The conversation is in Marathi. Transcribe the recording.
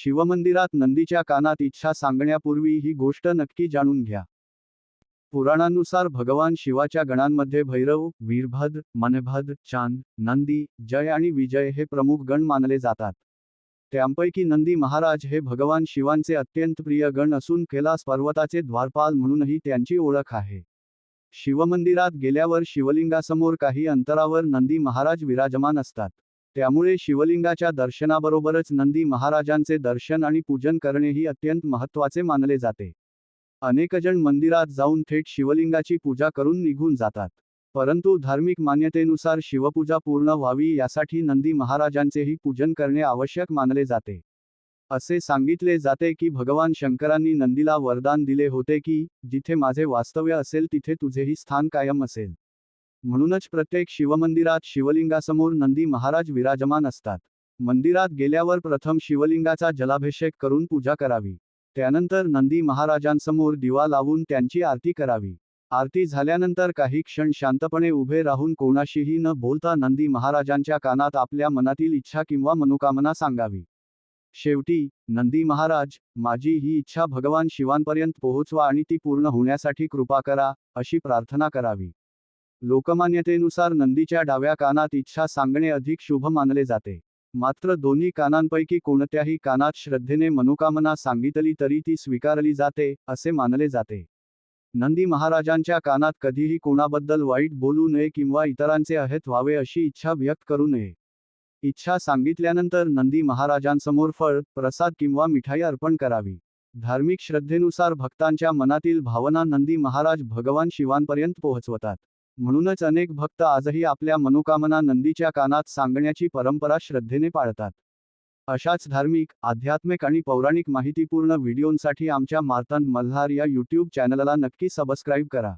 शिवमंदिरात नंदीच्या कानात इच्छा सांगण्यापूर्वी ही गोष्ट नक्की जाणून घ्या. पुराणानुसार भगवान शिवाच्या गणांमध्ये भैरव, वीरभद्र, मनभद्र, चांद, नंदी, जय आणि विजय हे प्रमुख गण मानले जातात. त्यांपैकी नंदी महाराज हे भगवान शिवांचे अत्यंत प्रिय गण असून कैलास पर्वताचे द्वारपाल म्हणूनही त्यांची ओळख आहे. शिवमंदिरात गेल्यावर शिवलिंगासमोर काही अंतरावर नंदी महाराज विराजमान असतात. त्यामुळे शिवलिंगाच्या दर्शनाबरोबरच नंदी महाराजांचे दर्शन आणि पूजन करणेही अत्यंत महत्त्वाचे मानले जाते. अनेकजण मंदिरात जाऊन थेट शिवलिंगाची पूजा करून निघून जातात. परंतु धार्मिक मान्यतेनुसार शिवपूजा पूर्ण व्हावी यासाठी नंदी महाराजांचेही पूजन करणे आवश्यक मानले जाते. असे सांगितले जाते की भगवान शंकरांनी नंदीला वरदान दिले होते की, जिथे माझे वास्तव्य असेल तिथे तुझेही स्थान कायम असेल. म्हणूनच प्रत्येक शिवमंदिरात शिवलिंगासमोर नंदी महाराज विराजमान असतात. मंदिरात गेल्यावर प्रथम शिवलिंगाचा जलाभिषेक करून पूजा करावी. त्यानंतर नंदी महाराजांसमोर दिवा लावून त्यांची आरती करावी. आरती झाल्यानंतर काही क्षण शांतपणे उभे राहून कोणाशीही न बोलता नंदी महाराजांच्या कानात आपल्या मनातील इच्छा किंवा मनोकामना सांगावी. शेवटी, नंदी महाराज, माझी ही इच्छा भगवान शिवांपर्यंत पोहोचवा आणि ती पूर्ण होण्यासाठी कृपा करा, अशी प्रार्थना करावी. लोकमान्यतेनुसार नंदीच्या डाव्या कानात इच्छा सांगणे अधिक शुभ मानले जाते. मात्र दोन्ही कानांपैकी कोणत्याही कानात श्रद्धेने मनोकामना सांगितली तरी ती स्वीकारली जाते, असे मानले जाते. नंदी महाराजांच्या कानात कधीही कोणाबद्दल वाईट बोलू नये किंवा इतरांचे अहित व्हावे अशी इच्छा व्यक्त करू नये. इच्छा सांगितल्यानंतर नंदी महाराजांसमोर फळ, प्रसाद किंवा मिठाई अर्पण करावी. धार्मिक श्रद्धेनुसार भक्तांच्या मनातील भावना नंदी महाराज भगवान शिवांपर्यंत पोहोचवतात. म्हणूनच अनेक भक्त आजही आपल्या मनोकामना नंदीच्या कानात सांगण्याची परंपरा श्रद्धेने पाळतात. अशाच धार्मिक, आध्यात्मिक आणि पौराणिक माहितीपूर्ण व्हिडिओंसाठी आमच्या मार्तंड मल्हार या यूट्यूब चॅनलला नक्की सबस्क्राईब करा.